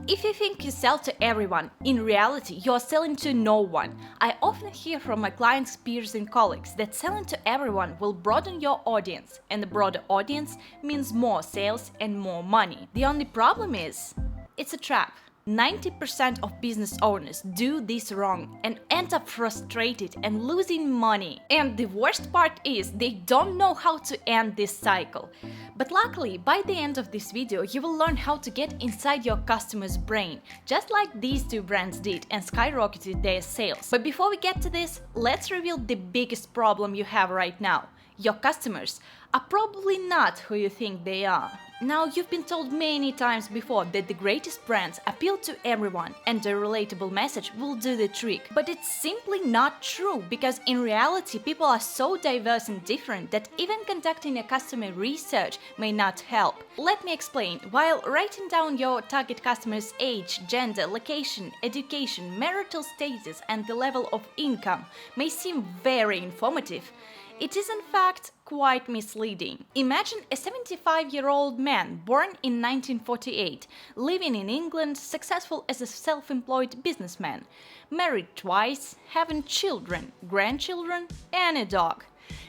If you think you sell to everyone, in reality you're selling to no one. I often hear from my clients, peers and colleagues that selling to everyone will broaden your audience, and a broader audience means more sales and more money. The only problem is, it's a trap. 90% of business owners do this wrong and end up frustrated and losing money. And the worst part is they don't know how to end this cycle. But luckily, by the end of this video, you will learn how to get inside your customer's brain, just like these two brands did and skyrocketed their sales. But before we get to this, let's reveal the biggest problem you have right now. Your customers are probably not who you think they are. Now, you've been told many times before that the greatest brands appeal to everyone and a relatable message will do the trick. But it's simply not true, because in reality people are so diverse and different that even conducting a customer research may not help. Let me explain. While writing down your target customer's age, gender, location, education, marital status and the level of income may seem very informative, it is in fact quite misleading. Imagine a 75-year-old man born in 1948, living in England, successful as a self-employed businessman, married twice, having children, grandchildren and a dog.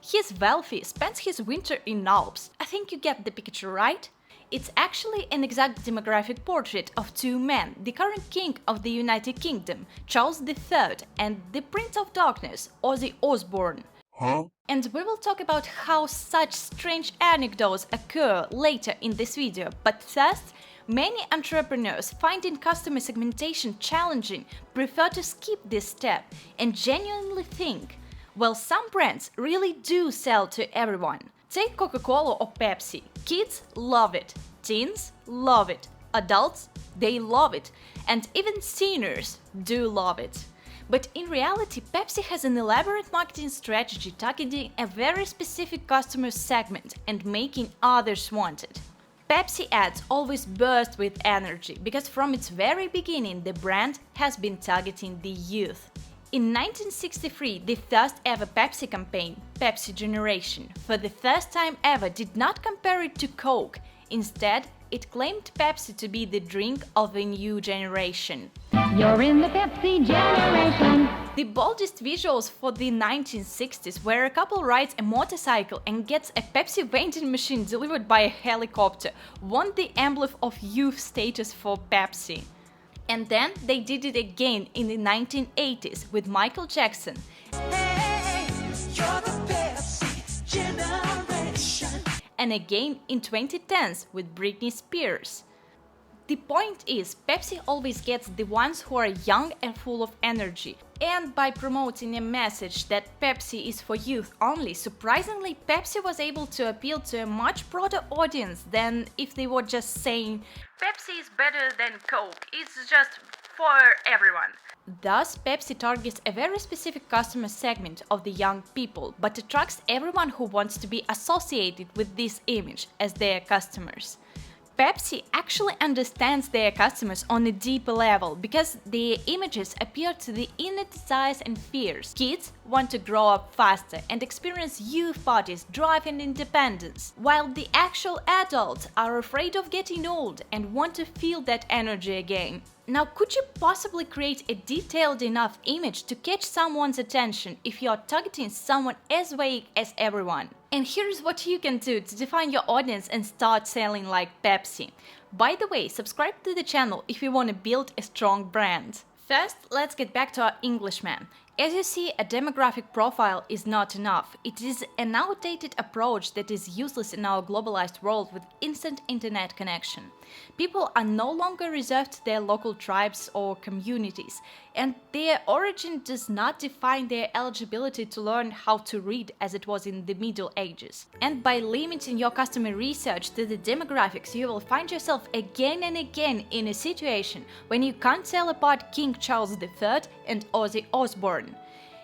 He is wealthy, spends his winter in Alps. I think you get the picture, right? It's actually an exact demographic portrait of two men, the current king of the United Kingdom, Charles III, and the Prince of Darkness, Ozzy Osborne. Huh? And we will talk about how such strange anecdotes occur later in this video, but first, many entrepreneurs finding customer segmentation challenging prefer to skip this step and genuinely think, well, some brands really do sell to everyone. Take Coca-Cola or Pepsi. Kids love it, teens love it, adults, they love it, and even seniors do love it. But in reality, Pepsi has an elaborate marketing strategy targeting a very specific customer segment and making others want it. Pepsi ads always burst with energy because from its very beginning the brand has been targeting the youth. In 1963, the first ever Pepsi campaign, Pepsi Generation, for the first time ever did not compare it to Coke. Instead, it claimed Pepsi to be the drink of a new generation. You're in the Pepsi generation. The boldest visuals for the 1960s were a couple rides a motorcycle and gets a Pepsi vending machine delivered by a helicopter, won the emblem of youth status for Pepsi. And then they did it again in the 1980s with Michael Jackson. Hey, you're the Pepsi generation. And again in 2010s with Britney Spears. The point is, Pepsi always gets the ones who are young and full of energy. And by promoting a message that Pepsi is for youth only, surprisingly, Pepsi was able to appeal to a much broader audience than if they were just saying, Pepsi is better than Coke, it's just for everyone. Thus, Pepsi targets a very specific customer segment of the young people, but attracts everyone who wants to be associated with this image as their customers. Pepsi actually understands their customers on a deeper level because their images appeal to the inner desires and fears. Kids want to grow up faster and experience youth parties, drive and independence, while the actual adults are afraid of getting old and want to feel that energy again. Now, could you possibly create a detailed enough image to catch someone's attention if you're targeting someone as vague as everyone? And here's what you can do to define your audience and start selling like Pepsi. By the way, subscribe to the channel if you want to build a strong brand. First, let's get back to our Englishman. As you see, a demographic profile is not enough. It is an outdated approach that is useless in our globalized world with instant internet connection. People are no longer reserved to their local tribes or communities, and their origin does not define their eligibility to learn how to read as it was in the Middle Ages. And by limiting your customer research to the demographics, you will find yourself again and again in a situation when you can't tell apart King Charles III and Ozzy Osborne.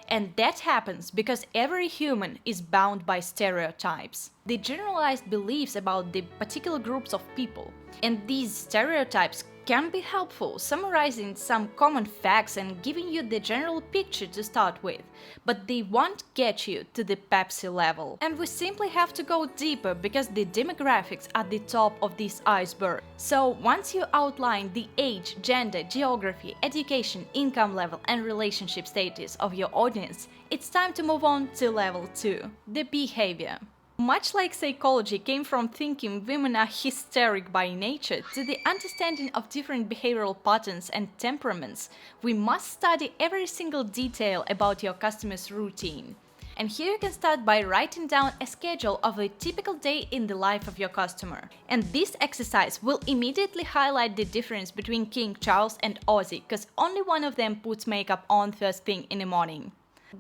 And that happens because every human is bound by stereotypes. The generalized beliefs about the particular groups of people. And these stereotypes can be helpful, summarizing some common facts and giving you the general picture to start with, but they won't get you to the Pepsi level. And we simply have to go deeper because the demographics are the top of this iceberg. So once you outline the age, gender, geography, education, income level and relationship status of your audience, it's time to move on to level 2, the behavior. Much like psychology came from thinking women are hysteric by nature to the understanding of different behavioral patterns and temperaments, we must study every single detail about your customer's routine. And here you can start by writing down a schedule of a typical day in the life of your customer. And this exercise will immediately highlight the difference between King Charles and Ozzy, because only one of them puts makeup on first thing in the morning.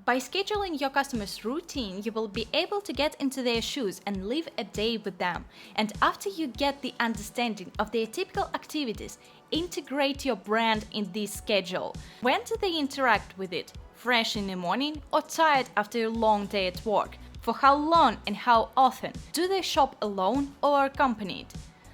By scheduling your customer's routine, you will be able to get into their shoes and live a day with them. And after you get the understanding of their typical activities, integrate your brand in this schedule. When do they interact with it? Fresh in the morning or tired after a long day at work? For how long and how often? Do they shop alone or accompanied?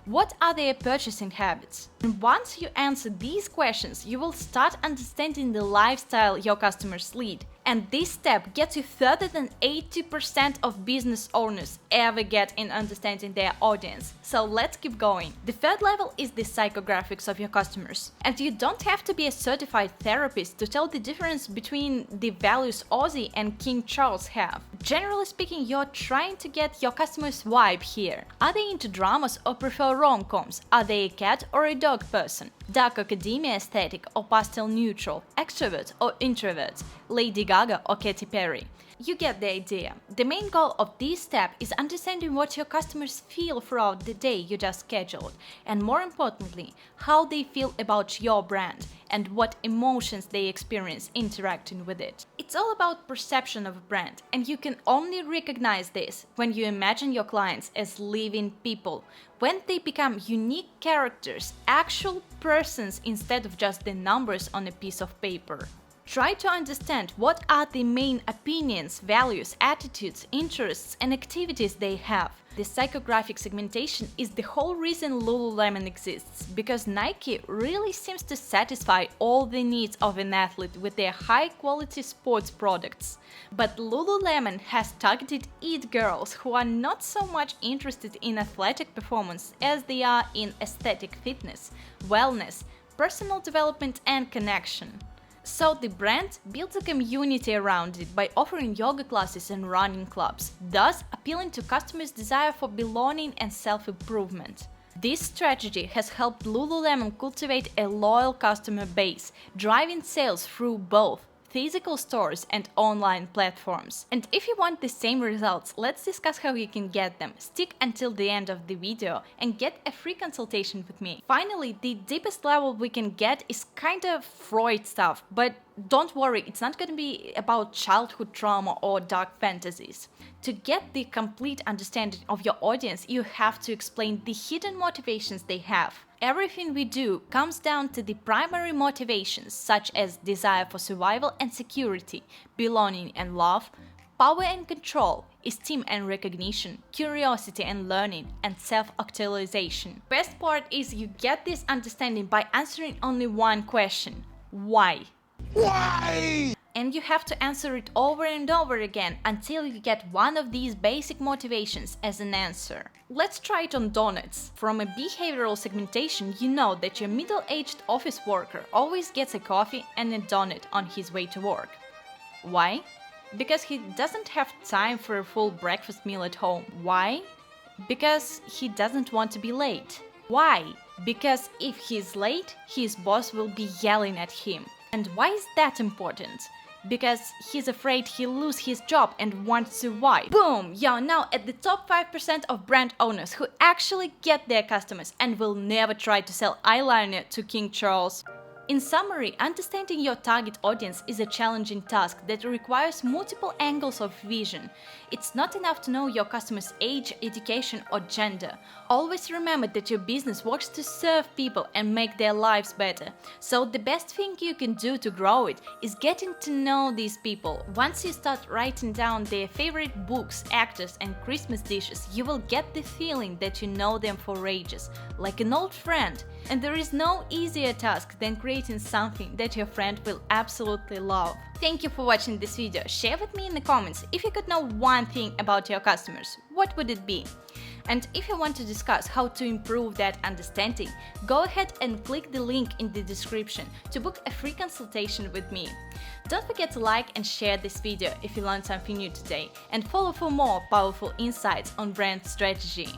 What are their purchasing habits? And once you answer these questions, you will start understanding the lifestyle your customers lead. And this step gets you further than 80% of business owners ever get in understanding their audience. So let's keep going. The third level is the psychographics of your customers. And you don't have to be a certified therapist to tell the difference between the values Ozzy and King Charles have. Generally speaking, you're trying to get your customer's vibe here. Are they into dramas or prefer rom-coms? Are they a cat or a dog person? Dark academia aesthetic or pastel neutral? Extrovert or introvert? Lady Gaga or Katy Perry? You get the idea. The main goal of this step is understanding what your customers feel throughout the day you just scheduled, and more importantly, how they feel about your brand and what emotions they experience interacting with it. It's all about perception of a brand, and you can only recognize this when you imagine your clients as living people, when they become unique characters, actual persons instead of just the numbers on a piece of paper. Try to understand what are the main opinions, values, attitudes, interests, and activities they have. The psychographic segmentation is the whole reason Lululemon exists, because Nike really seems to satisfy all the needs of an athlete with their high-quality sports products. But Lululemon has targeted it girls who are not so much interested in athletic performance as they are in aesthetic fitness, wellness, personal development, and connection. So the brand builds a community around it by offering yoga classes and running clubs, thus appealing to customers' desire for belonging and self-improvement. This strategy has helped Lululemon cultivate a loyal customer base, driving sales through both physical stores and online platforms. And if you want the same results, let's discuss how you can get them. Stick until the end of the video and get a free consultation with me. Finally, the deepest level we can get is kind of Freud stuff, but don't worry, it's not going to be about childhood trauma or dark fantasies. To get the complete understanding of your audience, you have to explain the hidden motivations they have. Everything we do comes down to the primary motivations, such as desire for survival and security, belonging and love, power and control, esteem and recognition, curiosity and learning, and self-actualization. Best part is you get this understanding by answering only one question: why? Why? And you have to answer it over and over again until you get one of these basic motivations as an answer. Let's try it on donuts. From a behavioral segmentation, you know that your middle-aged office worker always gets a coffee and a donut on his way to work. Why? Because he doesn't have time for a full breakfast meal at home. Why? Because he doesn't want to be late. Why? Because if he's late, his boss will be yelling at him. And why is that important? Because he's afraid he'll lose his job and wants to survive. Boom! You're now at the top 5% of brand owners who actually get their customers and will never try to sell eyeliner to King Charles. In summary, understanding your target audience is a challenging task that requires multiple angles of vision. It's not enough to know your customer's age, education, or gender. Always remember that your business works to serve people and make their lives better. So the best thing you can do to grow it is getting to know these people. Once you start writing down their favorite books, actors, and Christmas dishes, you will get the feeling that you know them for ages, like an old friend. And there is no easier task than creating something that your friend will absolutely love. Thank you for watching this video. Share with me in the comments if you could know one thing about your customers, what would it be? And if you want to discuss how to improve that understanding, go ahead and click the link in the description to book a free consultation with me. Don't forget to like and share this video if you learned something new today, and follow for more powerful insights on brand strategy.